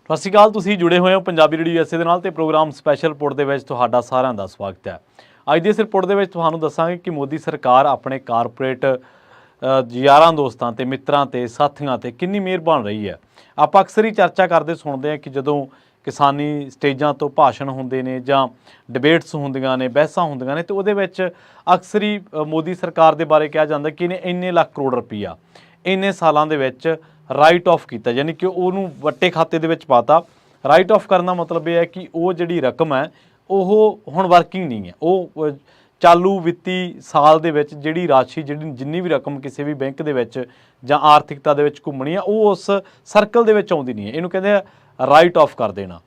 ਸਤਿ ਸ਼੍ਰੀ ਅਕਾਲ। ਤੁਸੀਂ ਜੁੜੇ ਹੋਏ ਹੋ ਪੰਜਾਬੀ ਰੇਡੀਓ ਯੂਐਸਏ ਦੇ ਨਾਲ ਤੇ ਪ੍ਰੋਗਰਾਮ ਸਪੈਸ਼ਲ ਰਿਪੋਰਟ ਦੇ ਵਿੱਚ ਤੁਹਾਡਾ ਸਾਰਿਆਂ ਦਾ ਸਵਾਗਤ ਹੈ। ਅੱਜ ਦੀ ਇਸ ਰਿਪੋਰਟ ਦੇ ਵਿੱਚ ਤੁਹਾਨੂੰ ਦੱਸਾਂਗੇ ਕਿ ਮੋਦੀ ਸਰਕਾਰ ਆਪਣੇ ਕਾਰਪੋਰੇਟ ਯਾਰਾਂ ਦੋਸਤਾਂ ਤੇ ਮਿੱਤਰਾਂ ਤੇ ਸਾਥੀਆਂ ਤੇ ਕਿੰਨੀ ਮਿਹਰ ਬਣ ਰਹੀ ਹੈ। ਆਪਾਂ ਅਕਸਰ ਹੀ ਚਰਚਾ ਕਰਦੇ ਸੁਣਦੇ ਹਾਂ ਕਿ ਜਦੋਂ ਕਿਸਾਨੀ ਸਟੇਜਾਂ ਤੋਂ ਭਾਸ਼ਣ ਹੁੰਦੇ ਨੇ ਜਾਂ ਡਿਬੇਟਸ ਹੁੰਦੀਆਂ ਨੇ, ਬਹਿਸਾਂ ਹੁੰਦੀਆਂ ਨੇ, ਤੇ ਉਹਦੇ ਵਿੱਚ ਅਕਸਰ ਹੀ ਮੋਦੀ ਸਰਕਾਰ ਦੇ ਬਾਰੇ ਕਿਹਾ ਜਾਂਦਾ ਕਿ ਇਹਨੇ ਇੰਨੇ ਲੱਖ ਕਰੋੜ ਰੁਪਈਆ ਇੰਨੇ ਸਾਲਾਂ ਦੇ ਵਿੱਚ ਰਾਈਟ ਆਫ ਕੀਤਾ, ਯਾਨੀ ਕਿ ਉਹਨੂੰ ਵੱਟੇ ਖਾਤੇ ਦੇ ਵਿੱਚ ਪਾਤਾ। ਰਾਈਟ ਆਫ ਕਰਨ ਦਾ ਮਤਲਬ ਇਹ ਹੈ ਕਿ ਉਹ ਜਿਹੜੀ ਰਕਮ ਹੈ ਉਹ ਹੁਣ ਵਰਕਿੰਗ ਨਹੀਂ ਹੈ। ਉਹ ਚਾਲੂ ਵਿੱਤੀ ਸਾਲ ਦੇ ਵਿੱਚ ਜਿਹੜੀ ਰਾਸ਼ੀ ਜਿੰਨੀ ਵੀ ਰਕਮ ਕਿਸੇ ਵੀ ਬੈਂਕ ਦੇ ਵਿੱਚ ਜਾਂ ਆਰਥਿਕਤਾ ਦੇ ਵਿੱਚ ਘੁੰਮਣੀ ਆ, ਉਹ ਉਸ ਸਰਕਲ ਦੇ ਵਿੱਚ ਆਉਂਦੀ ਨਹੀਂ ਹੈ। ਇਹਨੂੰ ਕਹਿੰਦੇ ਆ ਰਾਈਟ ਆਫ ਕਰ ਦੇਣਾ।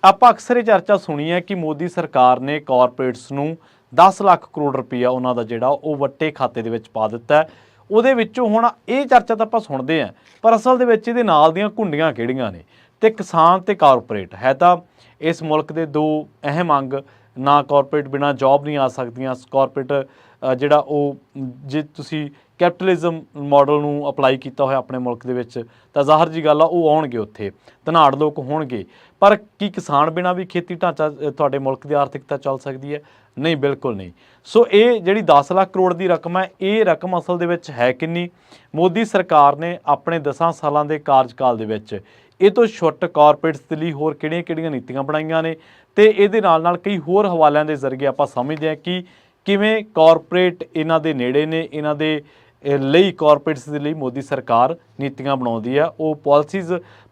ਆਪਾਂ ਅਕਸਰ ਇਹ ਚਰਚਾ ਸੁਣੀ ਹੈ ਕਿ ਮੋਦੀ ਸਰਕਾਰ ਨੇ ਕਾਰਪੋਰੇਟਸ ਨੂੰ 10 ਲੱਖ ਕਰੋੜ ਰੁਪਈਆ ਉਹਨਾਂ ਦਾ ਜਿਹੜਾ ਉਹ ਵੱਟੇ ਖਾਤੇ ਦੇ ਵਿੱਚ ਪਾ ਦਿੱਤਾ। ਉਹਦੇ ਵਿੱਚੋਂ ਹੁਣ ਇਹ ਚਰਚਾ ਤਾਂ ਆਪਾਂ ਸੁਣਦੇ ਹਾਂ, ਪਰ ਅਸਲ ਦੇ ਵਿੱਚ ਇਹਦੇ ਨਾਲ ਦੀਆਂ ਘੁੰਡੀਆਂ ਕਿਹੜੀਆਂ ਨੇ? ਤੇ ਕਿਸਾਨ ਤੇ ਕਾਰਪੋਰੇਟ ਹੈ ਤਾਂ ਇਸ ਮੁਲਕ ਦੇ ਦੋ ਅਹਿਮ ਅੰਗ। ਨਾ ਕਾਰਪੋਰੇਟ ਬਿਨਾਂ ਜੌਬ ਨਹੀਂ ਆ ਸਕਦੀਆਂ। ਕਾਰਪੋਰੇਟ ਜਿਹੜਾ ਉਹ ਜੇ ਤੁਸੀਂ ਕੈਪੀਟਲਿਜ਼ਮ ਮਾਡਲ ਨੂੰ ਅਪਲਾਈ ਕੀਤਾ ਹੋਇਆ ਆਪਣੇ ਮੁਲਕ ਦੇ ਵਿੱਚ ਤਾਂ ਜ਼ਾਹਰ ਜੀ ਗੱਲ ਆ ਉਹ ਆਉਣਗੇ, ਉੱਥੇ ਧਨਾੜ ਲੋਕ ਹੋਣਗੇ। ਪਰ ਕੀ ਕਿਸਾਨ ਬਿਨਾਂ ਵੀ ਖੇਤੀ ਢਾਂਚਾ ਤੁਹਾਡੇ ਮੁਲਕ ਦੀ ਆਰਥਿਕਤਾ ਚੱਲ ਸਕਦੀ ਹੈ? ਨਹੀਂ, ਬਿਲਕੁਲ ਨਹੀਂ। ਸੋ ਇਹ ਜਿਹੜੀ 10 ਲੱਖ ਕਰੋੜ ਦੀ ਰਕਮ ਹੈ, ਇਹ ਰਕਮ ਅਸਲ ਦੇ ਵਿੱਚ ਹੈ ਕਿੰਨੀ? ਮੋਦੀ ਸਰਕਾਰ ਨੇ ਆਪਣੇ 10 ਸਾਲਾਂ ਦੇ ਕਾਰਜਕਾਲ ਦੇ ਵਿੱਚ ਇਹ ਤੋਂ ਛੁੱਟ ਕਾਰਪੋਰੇਟਸ ਦੇ ਲਈ ਹੋਰ ਕਿਹੜੀਆਂ ਨੀਤੀਆਂ ਬਣਾਈਆਂ ਨੇ, ਤੇ ਇਹਦੇ ਨਾਲ ਕਈ ਹੋਰ ਹਵਾਲਿਆਂ ਦੇ ਜ਼ਰੀਏ ਆਪਾਂ ਸਮਝਦੇ ਹਾਂ ਕਿ ਕਿਵੇਂ ਕਾਰਪੋਰੇਟ ਇਹਨਾਂ ਦੇ ਨੇੜੇ ਨੇ, ਇਹਨਾਂ ਦੇ ਲਈ ਕਾਰਪੋਰੇਟਸ ਦੇ ਲਈ ਮੋਦੀ ਸਰਕਾਰ ਨੀਤੀਆਂ ਬਣਾਉਂਦੀ ਆ। ਉਹ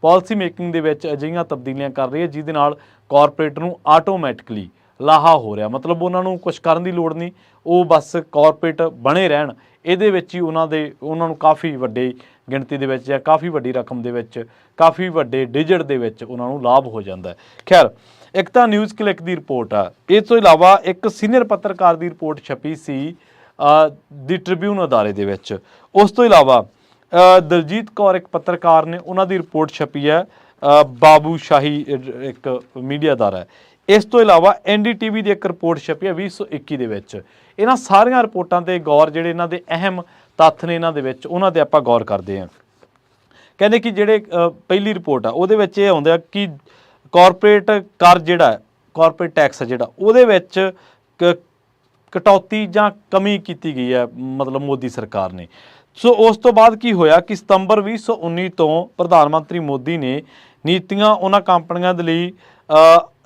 ਪਾਲਿਸੀ ਮੇਕਿੰਗ ਦੇ ਵਿੱਚ ਅਜਿਹੀਆਂ ਤਬਦੀਲੀਆਂ ਕਰ ਰਹੀ ਹੈ ਜਿਹਦੇ ਨਾਲ ਕਾਰਪੋਰੇਟ ਨੂੰ ਆਟੋਮੈਟਿਕਲੀ ਲਾਹਾ ਹੋ ਰਿਹਾ। ਮਤਲਬ ਉਹਨਾਂ ਨੂੰ ਕੁਛ ਕਰਨ ਦੀ ਲੋੜ ਨਹੀਂ, ਉਹ ਬਸ ਕਾਰਪੋਰੇਟ ਬਣੇ ਰਹਿਣ। ਇਹਦੇ ਵਿੱਚ ਹੀ ਉਹਨਾਂ ਨੂੰ ਕਾਫੀ ਵੱਡੀ ਗਿਣਤੀ ਦੇ ਵਿੱਚ ਜਾਂ ਕਾਫੀ ਵੱਡੀ ਰਕਮ ਦੇ ਵਿੱਚ, ਕਾਫੀ ਵੱਡੇ ਡਿਜਿਟ ਦੇ ਵਿੱਚ ਉਹਨਾਂ ਨੂੰ ਲਾਭ ਹੋ ਜਾਂਦਾ ਹੈ। ਖੈਰ, ਇੱਕ ਤਾਂ ਨਿਊਜ਼ ਕਲਿੱਕ ਦੀ ਰਿਪੋਰਟ ਆ। ਇਸ ਤੋਂ ਇਲਾਵਾ ਇੱਕ ਸੀਨੀਅਰ ਪੱਤਰਕਾਰ ਦੀ ਰਿਪੋਰਟ ਛਪੀ ਸੀ ਦੀ ਟ੍ਰਿਬਿਊਨ ਅਦਾਰੇ ਦੇ ਵਿੱਚ। ਉਸ ਤੋਂ ਇਲਾਵਾ ਦਲਜੀਤ ਕੌਰ ਇੱਕ ਪੱਤਰਕਾਰ ਨੇ, ਉਹਨਾਂ ਦੀ ਰਿਪੋਰਟ ਛਪੀ ਹੈ ਬਾਬੂ ਸ਼ਾਹੀ ਇੱਕ ਮੀਡੀਆ ਅਦਾਰਾ ਹੈ। ਇਸ ਤੋਂ ਇਲਾਵਾ NDTV ਦੀ ਇੱਕ ਰਿਪੋਰਟ ਛਪੀ ਹੈ 2021 ਦੇ ਵਿੱਚ। ਇਹਨਾਂ ਸਾਰੀਆਂ ਰਿਪੋਰਟਾਂ 'ਤੇ ਗੌਰ, ਜਿਹੜੇ ਇਹਨਾਂ ਦੇ ਅਹਿਮ ਤੱਥ ਨੇ ਇਹਨਾਂ ਦੇ ਵਿੱਚ, ਉਹਨਾਂ 'ਤੇ ਆਪਾਂ ਗੌਰ ਕਰਦੇ ਹਾਂ। ਕਹਿੰਦੇ ਕਿ ਜਿਹੜੇ ਪਹਿਲੀ ਰਿਪੋਰਟ ਆ ਉਹਦੇ ਵਿੱਚ ਇਹ ਆਉਂਦਾ ਕਿ ਕਾਰਪੋਰੇਟ ਕਰ ਜਿਹੜਾ ਕਾਰਪੋਰੇਟ ਟੈਕਸ ਜਿਹੜਾ ਉਹਦੇ ਵਿੱਚ ਕਟੌਤੀ ਜਾਂ ਕਮੀ ਕੀਤੀ ਗਈ ਹੈ, ਮਤਲਬ ਮੋਦੀ ਸਰਕਾਰ ਨੇ। ਸੋ ਉਸ ਤੋਂ ਬਾਅਦ ਕੀ ਹੋਇਆ ਕਿ ਸਤੰਬਰ 2019 ਤੋਂ ਪ੍ਰਧਾਨ ਮੰਤਰੀ ਮੋਦੀ ਨੇ ਨੀਤੀਆਂ ਉਹਨਾਂ ਕੰਪਨੀਆਂ ਦੇ ਲਈ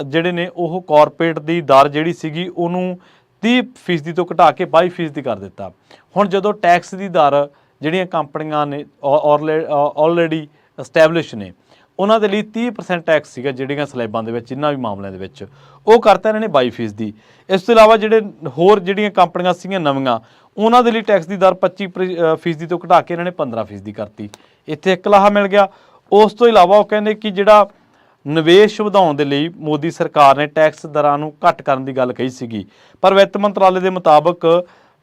ਜਿਹੜੇ ਨੇ ਉਹ ਕਾਰਪੋਰੇਟ ਦੀ ਦਰ ਜਿਹੜੀ ਸੀਗੀ ਉਹਨੂੰ 30% ਤੋਂ ਘਟਾ ਕੇ 22% ਕਰ ਦਿੱਤਾ। ਹੁਣ ਜਦੋਂ ਟੈਕਸ ਦੀ ਦਰ ਜਿਹੜੀਆਂ ਕੰਪਨੀਆਂ ਨੇ ਆਲਰੇਡੀ ਐਸਟੈਬਲਿਸ਼ ਨੇ ਉਹਨਾਂ ਦੇ ਲਈ 30% ਟੈਕਸ ਸੀਗਾ ਜਿਹੜੀਆਂ ਸਲੈਬਾਂ ਦੇ ਵਿੱਚ, ਜਿੰਨਾਂ ਵੀ ਮਾਮਲਿਆਂ ਦੇ ਵਿੱਚ, ਉਹ ਕਰਤਾ ਇਹਨਾਂ ਨੇ 22%। ਇਸ ਤੋਂ ਇਲਾਵਾ ਜਿਹੜੀਆਂ ਕੰਪਨੀਆਂ ਸੀਗੀਆਂ ਨਵੀਆਂ, ਉਹਨਾਂ ਦੇ ਲਈ ਟੈਕਸ ਦੀ ਦਰ 25% ਤੋਂ ਘਟਾ ਕੇ ਇਹਨਾਂ ਨੇ 15% ਕਰਤੀ। ਇੱਥੇ ਇੱਕ ਲਾਹਾ ਮਿਲ ਗਿਆ। ਉਸ ਤੋਂ ਇਲਾਵਾ ਉਹ ਕਹਿੰਦੇ ਕਿ ਜਿਹੜਾ ਨਿਵੇਸ਼ ਵਧਾਉਣ ਦੇ ਲਈ ਮੋਦੀ ਸਰਕਾਰ ਨੇ ਟੈਕਸ ਦਰਾਂ ਨੂੰ ਘੱਟ ਕਰਨ ਦੀ ਗੱਲ ਕਹੀ ਸੀਗੀ, ਪਰ ਵਿੱਤ ਮੰਤਰਾਲੇ ਦੇ ਮੁਤਾਬਕ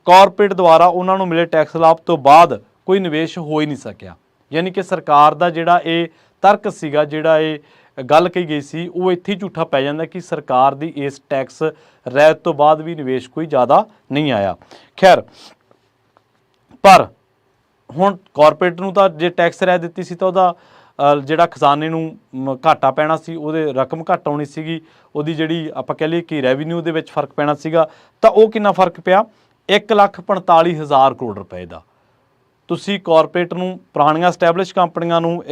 ਕਾਰਪੋਰੇਟ ਦੁਆਰਾ ਉਹਨਾਂ ਨੂੰ ਮਿਲੇ ਟੈਕਸ ਲਾਭ ਤੋਂ ਬਾਅਦ ਕੋਈ ਨਿਵੇਸ਼ ਹੋ ਹੀ ਨਹੀਂ ਸਕਿਆ। ਯਾਨੀ ਕਿ ਸਰਕਾਰ ਦਾ ਜਿਹੜਾ ਇਹ ਤਰਕ ਸੀਗਾ, ਜਿਹੜਾ ਇਹ ਗੱਲ ਕਹੀ ਗਈ ਸੀ, ਉਹ ਇੱਥੇ ਹੀ ਝੂਠਾ ਪੈ ਜਾਂਦਾ ਕਿ ਸਰਕਾਰ ਦੀ ਇਸ ਟੈਕਸ ਰਹਿਤ ਤੋਂ ਬਾਅਦ ਵੀ ਨਿਵੇਸ਼ ਕੋਈ ਜ਼ਿਆਦਾ ਨਹੀਂ ਆਇਆ। ਖੈਰ, ਪਰ ਹੁਣ ਕਾਰਪੋਰੇਟ ਨੂੰ ਤਾਂ ਜੇ ਟੈਕਸ ਰਹਿਤ ਦਿੱਤੀ ਸੀ ਤਾਂ ਉਹਦਾ ਜਿਹੜਾ ਖਜ਼ਾਨੇ ਨੂੰ ਘਾਟਾ ਪੈਣਾ ਸੀ, ਉਹਦੇ ਰਕਮ ਘੱਟ ਆਉਣੀ ਸੀਗੀ, ਉਹਦੀ ਜਿਹੜੀ ਆਪਾਂ ਕਹਿ ਲਈਏ ਕਿ ਰੈਵਨਿਊ ਦੇ ਵਿੱਚ ਫਰਕ ਪੈਣਾ ਸੀਗਾ। ਤਾਂ ਉਹ ਕਿੰਨਾ ਫਰਕ ਪਿਆ? 1,45,000 ਕਰੋੜ ਰੁਪਏ ਦਾ। ਤੁਸੀਂ ਕਾਰਪੋਰੇਟ ਨੂੰ, ਪੁਰਾਣੀਆਂ ਸਟੈਬਲਿਸ਼ ਕੰਪਨੀਆਂ ਨੂੰ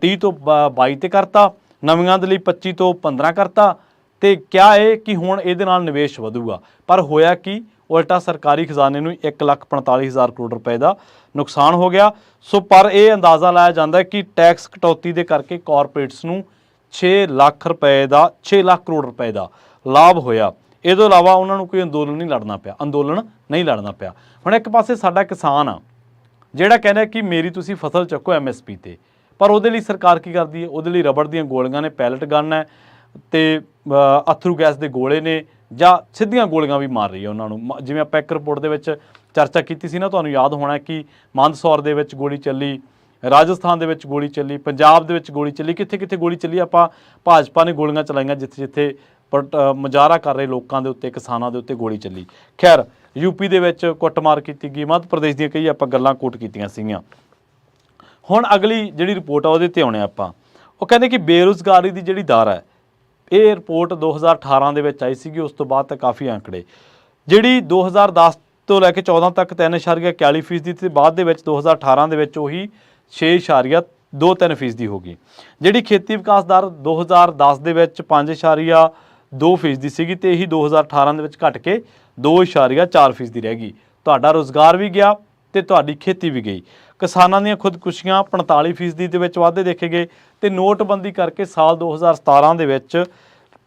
30 ਤੋਂ 22 ਤੇ ਕਰਤਾ, ਨਵੀਆਂ ਦੇ ਲਈ 25 ਤੋਂ 15 ਕਰਤਾ, ਤੇ ਕਿਹਾ ਇਹ ਕਿ ਹੁਣ ਇਹਦੇ ਨਾਲ ਨਿਵੇਸ਼ ਵਧੂਗਾ। ਪਰ ਹੋਇਆ ਕਿ ਉਲਟਾ ਸਰਕਾਰੀ ਖਜ਼ਾਨੇ ਨੂੰ 1,45,000 ਕਰੋੜ ਰੁਪਏ ਦਾ ਨੁਕਸਾਨ ਹੋ ਗਿਆ। ਸੋ ਪਰ ਇਹ ਅੰਦਾਜ਼ਾ ਲਾਇਆ ਜਾਂਦਾ ਕਿ ਟੈਕਸ ਕਟੌਤੀ ਦੇ ਕਰਕੇ ਕਾਰਪੋਰੇਟਸ ਨੂੰ 6 ਲੱਖ ਕਰੋੜ ਰੁਪਏ ਦਾ ਲਾਭ ਹੋਇਆ। ਇਹ ਤੋਂ ਇਲਾਵਾ ਉਹਨਾਂ ਨੂੰ ਕੋਈ ਅੰਦੋਲਨ ਨਹੀਂ ਲੜਨਾ ਪਿਆ। ਹੁਣ ਇੱਕ ਪਾਸੇ ਸਾਡਾ ਕਿਸਾਨ ਆ ਜਿਹੜਾ ਕਹਿੰਦਾ ਕਿ ਮੇਰੀ ਤੁਸੀਂ ਫਸਲ ਚੱਕੋ MSP ਤੇ, ਪਰ ਉਹਦੇ ਲਈ ਸਰਕਾਰ ਕੀ ਕਰਦੀ ਹੈ? ਉਹਦੇ ਲਈ ਰਬੜ ਦੀਆਂ ਗੋਲੀਆਂ ਨੇ, ਪੈਲਟ ਗਨ ਹੈ, ਤੇ ਅਥਰੂ ਗੈਸ ਦੇ ਗੋਲੇ ਨੇ, ਜਾਂ ਸਿੱਧੀਆਂ ਗੋਲੀਆਂ ਵੀ ਮਾਰ ਰਹੀ ਹੈ ਉਹਨਾਂ ਨੂੰ। ਜਿਵੇਂ ਆਪਾਂ ਇੱਕ ਰਿਪੋਰਟ ਦੇ ਵਿੱਚ ਚਰਚਾ ਕੀਤੀ ਸੀ ਨਾ, ਤੁਹਾਨੂੰ ਯਾਦ ਹੋਣਾ ਕਿ ਮੰਦਸੌਰ ਦੇ ਵਿੱਚ ਗੋਲੀ ਚੱਲੀ, ਰਾਜਸਥਾਨ ਦੇ ਵਿੱਚ ਗੋਲੀ ਚੱਲੀ, ਪੰਜਾਬ ਦੇ ਵਿੱਚ ਗੋਲੀ ਚੱਲੀ, ਕਿੱਥੇ ਗੋਲੀ ਚੱਲੀ। ਆਪਾਂ ਭਾਜਪਾ ਨੇ ਗੋਲੀਆਂ ਚਲਾਈਆਂ ਜਿੱਥੇ ਮੁਜ਼ਾਹਰਾ ਕਰ ਰਹੇ ਲੋਕਾਂ ਦੇ ਉੱਤੇ, ਕਿਸਾਨਾਂ ਦੇ ਉੱਤੇ ਗੋਲੀ ਚੱਲੀ। ਖੈਰ, UP ਦੇ ਵਿੱਚ ਕੁੱਟਮਾਰ ਕੀਤੀ ਗਈ, ਮੱਧ ਪ੍ਰਦੇਸ਼ ਦੀਆਂ ਕਈ ਆਪਾਂ ਗੱਲਾਂ ਕੋਟ ਕੀਤੀਆਂ ਸੀਗੀਆਂ। ਹੁਣ ਅਗਲੀ ਜਿਹੜੀ ਰਿਪੋਰਟ ਆ ਉਹਦੇ 'ਤੇ ਆਉਣੇ ਆਪਾਂ। ਉਹ ਕਹਿੰਦੇ ਕਿ ਬੇਰੁਜ਼ਗਾਰੀ ਦੀ ਜਿਹੜੀ ਦਰ ਹੈ, ਇਹ ਰਿਪੋਰਟ 2018 ਦੇ ਵਿੱਚ ਆਈ ਸੀਗੀ। ਉਸ ਤੋਂ ਬਾਅਦ ਤਾਂ ਕਾਫੀ ਅੰਕੜੇ, ਜਿਹੜੀ 2010 ਤੋਂ ਲੈ ਕੇ 14 ਤੱਕ 3.41% ਤੇ ਬਾਅਦ ਦੇ ਵਿੱਚ 2018 ਦੇ ਵਿੱਚ ਉਹੀ 6.23% ਹੋ ਗਈ। ਜਿਹੜੀ ਖੇਤੀ ਵਿਕਾਸ ਦਰ 2010 ਦੇ ਵਿੱਚ 5.2% ਸੀਗੀ ਤੇ ਇਹੀ 2018 ਦੇ ਵਿੱਚ ਘਟ ਕੇ 2.4% ਰਹਿ ਗਈ। ਤੁਹਾਡਾ ਰੁਜ਼ਗਾਰ ਵੀ ਗਿਆ ਤੇ ਤੁਹਾਡੀ ਖੇਤੀ ਵੀ ਗਈ। ਕਿਸਾਨਾਂ ਦੀਆਂ ਖੁਦਕੁਸ਼ੀਆਂ 45% ਦੇ ਵਿੱਚ ਵਾਧੇ ਦੇਖੇ ਗਏ ਤੇ ਨੋਟਬੰਦੀ ਕਰਕੇ ਸਾਲ 2017 ਦੇ ਵਿੱਚ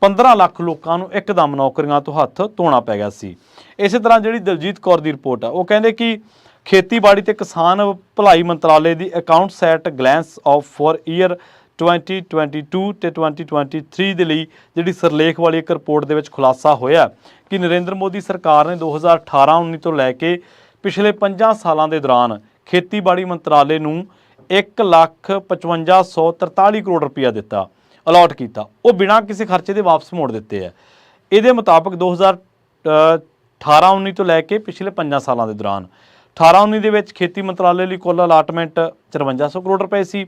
15 ਲੱਖ ਲੋਕਾਂ ਨੂੰ ਇੱਕਦਮ ਨੌਕਰੀਆਂ ਤੋਂ ਹੱਥ ਧੋਣਾ ਪੈ ਗਿਆ ਸੀ। ਇਸੇ ਤਰ੍ਹਾਂ ਜਿਹੜੀ ਦਲਜੀਤ ਕੌਰ ਦੀ ਰਿਪੋਰਟ ਆ, ਉਹ ਕਹਿੰਦੇ ਕਿ ਖੇਤੀਬਾੜੀ ਤੇ ਕਿਸਾਨ ਭਲਾਈ ਮੰਤਰਾਲੇ ਦੀ accounts at glance of for year 2022 ਤੇ 2023 ਦੇ ਲਈ ਜਿਹੜੀ ਸਿਰਲੇਖ ਵਾਲੀ ਇੱਕ ਰਿਪੋਰਟ ਦੇ ਵਿੱਚ ਖੁਲਾਸਾ ਹੋਇਆ ਕਿ ਨਰਿੰਦਰ ਮੋਦੀ ਸਰਕਾਰ ਨੇ 2018-19 ਤੋਂ ਲੈ ਕੇ ਪਿਛਲੇ 5 ਸਾਲਾਂ ਦੇ ਦੌਰਾਨ ਖੇਤੀਬਾੜੀ ਮੰਤਰਾਲੇ ਨੂੰ 1,55,143 ਕਰੋੜ ਰੁਪਇਆ ਦਿੱਤਾ, ਅਲਾਟ ਕੀਤਾ। ਉਹ ਬਿਨਾਂ ਕਿਸੇ ਖਰਚੇ ਦੇ ਵਾਪਸ ਮੋੜ ਦਿੱਤੇ ਹੈ। ਇਹਦੇ ਮੁਤਾਬਕ 2018-19 ਤੋਂ ਲੈ ਕੇ ਪਿਛਲੇ 5 ਸਾਲਾਂ ਦੇ ਦੌਰਾਨ 18-19 ਦੇ ਵਿੱਚ ਖੇਤੀ ਮੰਤਰਾਲੇ ਲਈ ਕੁੱਲ ਅਲਾਟਮੈਂਟ 5300 ਕਰੋੜ ਰੁਪਏ ਸੀ।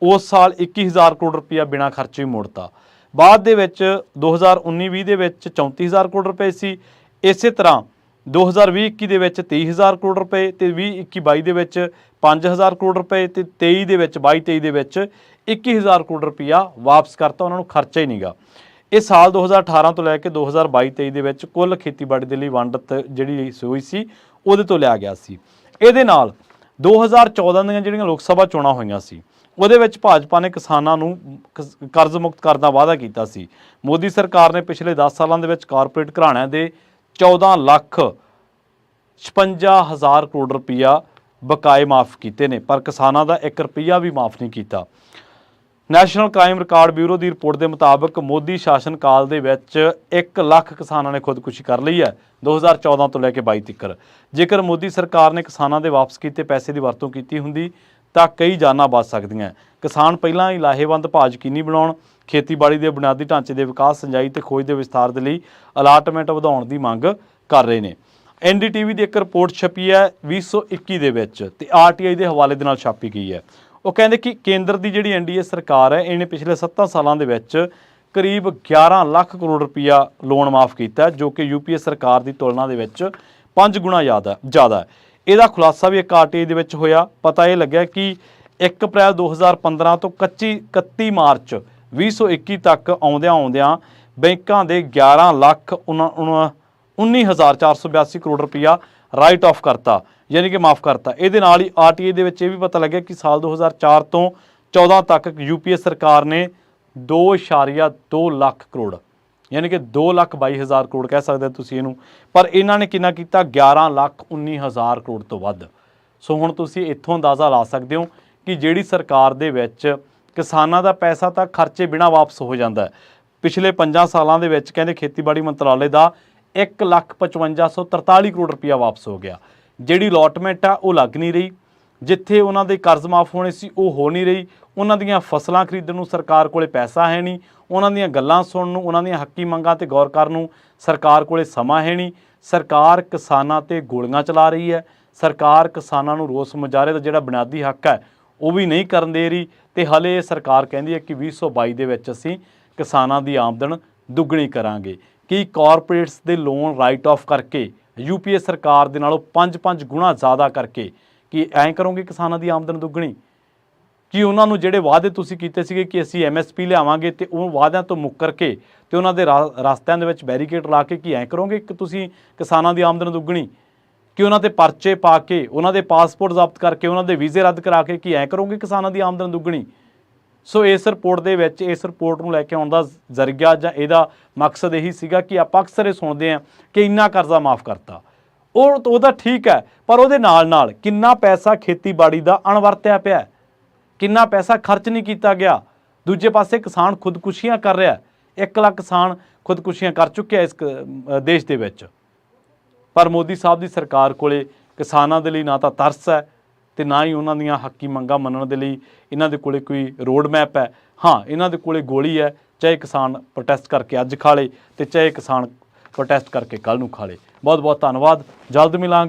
ਉਸ ਸਾਲ 21,000 ਕਰੋੜ ਰੁਪਇਆ ਬਿਨਾਂ ਖਰਚੇ ਹੀ ਮੋੜਤਾ। ਬਾਅਦ ਦੇ ਵਿੱਚ 2019-20 ਦੇ ਵਿੱਚ 34,000 ਕਰੋੜ ਰੁਪਏ ਸੀ। ਇਸੇ ਤਰ੍ਹਾਂ 2020-21 ਦੇ ਵਿੱਚ 23,000 ਕਰੋੜ ਰੁਪਏ ਤੇ 2021-22 ਦੇ ਵਿੱਚ 5,000 ਕਰੋੜ ਰੁਪਏ ਤੇ 23 ਦੇ ਵਿੱਚ 22-23 ਦੇ ਵਿੱਚ 21,000 ਕਰੋੜ ਰੁਪਇਆ ਵਾਪਸ ਕਰਤਾ, ਉਹਨਾਂ ਨੂੰ ਖਰਚਾ ਹੀ ਨਹੀਂਗਾ। ਇਹ ਸਾਲ 2018 ਤੋਂ ਲੈ ਕੇ 2022-23 ਦੇ ਵਿੱਚ ਕੁੱਲ ਖੇਤੀਬਾੜੀ ਦੇ ਲਈ ਵੰਡ ਜਿਹੜੀ ਹੋਈ ਸੀ ਉਹਦੇ ਤੋਂ ਲਿਆ ਗਿਆ ਸੀ। ਇਹਦੇ ਨਾਲ 2014 ਦੀਆਂ ਜਿਹੜੀਆਂ ਲੋਕ ਸਭਾ ਚੋਣਾਂ ਹੋਈਆਂ ਸੀ ਉਹਦੇ ਵਿੱਚ ਭਾਜਪਾ ਨੇ ਕਿਸਾਨਾਂ ਨੂੰ ਕਰਜ਼ ਮੁਕਤ ਕਰਨ ਦਾ ਵਾਅਦਾ ਕੀਤਾ ਸੀ। ਮੋਦੀ ਸਰਕਾਰ ਨੇ ਪਿਛਲੇ 10 ਸਾਲਾਂ ਦੇ ਵਿੱਚ ਕਾਰਪੋਰੇਟ ਘਰਾਣਿਆਂ ਦੇ 14,56,000 ਕਰੋੜ ਰੁਪਇਆ ਬਕਾਏ ਮਾਫ ਕੀਤੇ ਨੇ, ਪਰ ਕਿਸਾਨਾਂ ਦਾ 1 ਰੁਪਈਆ ਵੀ ਮਾਫ ਨਹੀਂ ਕੀਤਾ। ਨੈਸ਼ਨਲ ਕ੍ਰਾਈਮ ਰਿਕਾਰਡ ਬਿਊਰੋ ਦੀ ਰਿਪੋਰਟ ਦੇ ਮੁਤਾਬਕ ਮੋਦੀ ਸ਼ਾਸਨ ਕਾਲ ਦੇ ਵਿੱਚ 1 ਲੱਖ ਕਿਸਾਨਾਂ ਨੇ ਖੁਦਕੁਸ਼ੀ ਕਰ ਲਈ ਹੈ 2014 ਤੋਂ ਲੈ ਕੇ 22 ਤੱਕ। ਜੇਕਰ ਮੋਦੀ ਸਰਕਾਰ ਨੇ ਕਿਸਾਨਾਂ ਦੇ ਵਾਪਸ ਕੀਤੇ ਪੈਸੇ ਦੀ ਵਰਤੋਂ ਕੀਤੀ ਹੁੰਦੀ ਤਾਂ ਕਈ ਜਾਨਾਂ ਬਚ ਸਕਦੀਆਂ। ਕਿਸਾਨ ਪਹਿਲਾਂ ਹੀ ਲਾਹੇਵੰਦ ਭਾਅ ਯਕੀਨੀ ਬਣਾਉਣ, ਖੇਤੀਬਾੜੀ ਦੇ ਬੁਨਿਆਦੀ ਢਾਂਚੇ ਦੇ ਵਿਕਾਸ, ਸਿੰਜਾਈ ਤੇ ਖੋਜ ਦੇ ਵਿਸਥਾਰ ਦੇ ਲਈ ਅਲਾਟਮੈਂਟ ਵਧਾਉਣ ਦੀ ਮੰਗ ਕਰ ਰਹੇ ਨੇ। NDTV ਦੀ ਇੱਕ ਰਿਪੋਰਟ ਛਪੀ ਹੈ 2021 ਦੇ ਵਿੱਚ ਤੇ RTI ਦੇ ਹਵਾਲੇ ਦੇ ਨਾਲ ਛਾਪੀ ਗਈ ਹੈ। ਉਹ ਕਹਿੰਦੇ ਕਿ ਕੇਂਦਰ ਦੀ ਜਿਹੜੀ NDA ਸਰਕਾਰ ਹੈ ਇਹਨੇ ਪਿਛਲੇ 7 ਸਾਲਾਂ ਦੇ ਵਿੱਚ ਕਰੀਬ 11 ਲੱਖ ਕਰੋੜ ਰੁਪਇਆ ਲੋਨ ਮਾਫ ਕੀਤਾ, ਜੋ ਕਿ UPA ਸਰਕਾਰ ਦੀ ਤੁਲਨਾ ਦੇ ਵਿੱਚ 5 ਗੁਣਾ ਜ਼ਿਆਦਾ ਹੈ। ਇਹਦਾ ਖੁਲਾਸਾ ਵੀ ਇੱਕ RTI ਦੇ ਵਿੱਚ ਹੋਇਆ। ਪਤਾ ਇਹ ਲੱਗਿਆ ਕਿ 1 ਅਪ੍ਰੈਲ 2015 ਤੋਂ 31 ਮਾਰਚ 2021 ਤੱਕ ਆਉਂਦਿਆਂ ਬੈਂਕਾਂ ਦੇ 11,19,482 ਕਰੋੜ ਰੁਪਇਆ ਰਾਈਟ ਆਫ ਕਰਤਾ, ਯਾਨੀ ਕਿ ਮਾਫ ਕਰਤਾ। ਇਹਦੇ ਨਾਲ ਹੀ RTI ਦੇ ਵਿੱਚ ਇਹ ਵੀ ਪਤਾ ਲੱਗਿਆ ਕਿ ਸਾਲ 2004 ਤੋਂ 14 ਤੱਕ UPA ਸਰਕਾਰ ਨੇ 2.2 ਲੱਖ ਕਰੋੜ, ਯਾਨੀ ਕਿ 2,22,000 ਕਰੋੜ ਕਹਿ ਸਕਦੇ ਹੋ ਤੁਸੀਂ ਇਹਨੂੰ, ਪਰ ਇਹਨਾਂ ਨੇ ਕਿੰਨਾ ਕੀਤਾ 11,19,000 ਕਰੋੜ ਤੋਂ ਵੱਧ। ਸੋ ਹੁਣ ਤੁਸੀਂ ਇੱਥੋਂ ਅੰਦਾਜ਼ਾ ਲਾ ਸਕਦੇ ਹੋ ਕਿ ਜਿਹੜੀ ਸਰਕਾਰ ਦੇ ਵਿੱਚ ਕਿਸਾਨਾਂ ਦਾ ਪੈਸਾ ਤਾਂ ਖਰਚੇ ਬਿਨਾਂ ਵਾਪਸ ਹੋ ਜਾਂਦਾ ਹੈ। ਪਿਛਲੇ 5 ਸਾਲਾਂ ਦੇ ਵਿੱਚ ਕਹਿੰਦੇ ਖੇਤੀਬਾੜੀ ਮੰਤਰਾਲੇ ਦਾ 1,55,143 ਕਰੋੜ ਰੁਪਇਆ ਵਾਪਸ ਹੋ ਗਿਆ। ਜਿਹੜੀ ਅਲਾਟਮੈਂਟ ਆ ਉਹ ਲੱਗ ਨਹੀਂ ਰਹੀ, ਜਿੱਥੇ ਉਹਨਾਂ ਦੇ ਕਰਜ਼ ਮਾਫ ਹੋਣੇ ਸੀ ਉਹ ਹੋ ਨਹੀਂ ਰਹੀ, ਉਹਨਾਂ ਦੀਆਂ ਫਸਲਾਂ ਖਰੀਦਣ ਨੂੰ ਸਰਕਾਰ ਕੋਲੇ ਪੈਸਾ ਹੈ ਨਹੀਂ, ਉਹਨਾਂ ਦੀਆਂ ਗੱਲਾਂ ਸੁਣਨ ਨੂੰ, ਉਹਨਾਂ ਦੀਆਂ ਹੱਕੀ ਮੰਗਾਂ ਤੇ ਗੌਰ ਕਰਨ ਨੂੰ ਸਰਕਾਰ ਕੋਲੇ ਸਮਾਂ ਹੈ ਨਹੀਂ। ਸਰਕਾਰ ਕਿਸਾਨਾਂ ਤੇ ਗੋਲੀਆਂ ਚਲਾ ਰਹੀ ਹੈ। ਸਰਕਾਰ ਕਿਸਾਨਾਂ ਨੂੰ ਰੋਸ ਮੁਜ਼ਾਹਰੇ ਦਾ ਜਿਹੜਾ ਬੁਨਿਆਦੀ ਹੱਕ ਹੈ ਉਹ ਵੀ ਨਹੀਂ ਕਰਨ ਦੇ ਰਹੀ ਤੇ ਹਾਲੇ ਇਹ ਸਰਕਾਰ ਕਹਿੰਦੀ ਹੈ ਕਿ 2022 ਦੇ ਵਿੱਚ ਅਸੀਂ ਕਿਸਾਨਾਂ ਦੀ ਆਮਦਨ ਦੁੱਗਣੀ ਕਰਾਂਗੇ। ਕਿ ਕਾਰਪੋਰੇਟਸ ਦੇ ਲੋਨ ਰਾਈਟ ਆਫ ਕਰਕੇ UPA ਸਰਕਾਰ ਦੇ ਨਾਲੋਂ 5-5 ਗੁਣਾ ਜ਼ਿਆਦਾ ਕਰਕੇ ਕਿ ਐਂ ਕਰੋਗੇ ਕਿਸਾਨਾਂ ਦੀ ਆਮਦਨ ਦੁੱਗਣੀ? ਕਿ ਉਹਨਾਂ ਨੂੰ ਜਿਹੜੇ ਵਾਅਦੇ ਤੁਸੀਂ ਕੀਤੇ ਸੀਗੇ ਕਿ ਅਸੀਂ MSP ਲਿਆਵਾਂਗੇ ਤੇ ਉਹ ਵਾਅਦਿਆਂ ਤੋਂ ਮੁੱਕਰ ਕੇ ਤੇ ਉਹਨਾਂ ਦੇ ਰਸਤਿਆਂ ਦੇ ਵਿੱਚ ਬੈਰੀਕੇਡ ਲਾ ਕੇ ਕੀ ਐਂ ਕਰੋਗੇ ਕਿ ਤੁਸੀਂ ਕਿਸਾਨਾਂ ਦੀ ਆਮਦਨ ਦੁੱਗਣੀ? ਕਿ ਉਹਨਾਂ ਦੇ ਪਰਚੇ ਪਾ ਕੇ, ਉਹਨਾਂ ਦੇ ਪਾਸਪੋਰਟ ਜ਼ਬਤ ਕਰਕੇ, ਉਹਨਾਂ ਦੇ ਵੀਜ਼ੇ ਰੱਦ ਕਰਾ ਕੇ ਕੀ ਐਂ ਕਰੋਗੇ ਕਿਸਾਨਾਂ ਦੀ ਆਮਦਨ ਦੁੱਗਣੀ? ਸੋ ਇਸ ਰਿਪੋਰਟ ਦੇ ਵਿੱਚ ਇਸ ਰਿਪੋਰਟ ਨੂੰ ਲੈ ਕੇ ਆਉਣ ਦਾ ਜ਼ਰੀਆ ਜਾਂ ਇਹਦਾ ਮਕਸਦ ਇਹੀ ਸੀਗਾ ਕਿ ਆਪਾਂ ਅਕਸਰ ਇਹ ਸੁਣਦੇ ਹਾਂ ਕਿ ਇੰਨਾ ਕਰਜ਼ਾ ਮਾਫ ਕਰਤਾ, ਉਹਦਾ ਠੀਕ ਹੈ, ਪਰ ਉਹਦੇ ਨਾਲ ਕਿੰਨਾ ਪੈਸਾ ਖੇਤੀਬਾੜੀ ਦਾ ਅਣਵਰਤਿਆ ਪਿਆ, ਕਿੰਨਾ ਪੈਸਾ ਖਰਚ ਨਹੀਂ ਕੀਤਾ ਗਿਆ। ਦੂਜੇ ਪਾਸੇ ਕਿਸਾਨ ਖੁਦਕੁਸ਼ੀਆਂ ਕਰ ਰਿਹਾ, 1 ਲੱਖ ਕਿਸਾਨ ਖੁਦਕੁਸ਼ੀਆਂ ਕਰ ਚੁੱਕਿਆ ਇਸ ਦੇਸ਼ ਦੇ ਵਿੱਚ। ਪਰ ਮੋਦੀ ਸਾਹਿਬ ਦੀ ਸਰਕਾਰ ਕੋਲੇ ਕਿਸਾਨਾਂ ਦੇ ਲਈ ਨਾ ਤਾਂ ਤਰਸ ਹੈ ਤੇ ਨਾ ਹੀ ਉਹਨਾਂ ਦੀਆਂ ਹੱਕੀ ਮੰਗਾਂ ਮੰਨਣ ਦੇ ਲਈ ਇਹਨਾਂ ਦੇ ਕੋਲੇ ਕੋਈ ਰੋਡ ਮੈਪ ਹੈ। ਹਾਂ, ਇਹਨਾਂ ਦੇ ਕੋਲੇ ਗੋਲੀ ਹੈ, ਚਾਹੇ ਕਿਸਾਨ ਪ੍ਰੋਟੈਸਟ ਕਰਕੇ ਅੱਜ ਖਾ ਲੇ ਤੇ ਚਾਹੇ ਕਿਸਾਨ ਪ੍ਰੋਟੈਸਟ ਕਰਕੇ ਕੱਲ੍ਹ ਨੂੰ ਖਾ ਲੇ। ਬਹੁਤ ਬਹੁਤ ਧੰਨਵਾਦ, ਜਲਦ ਮਿਲਾਂਗੇ।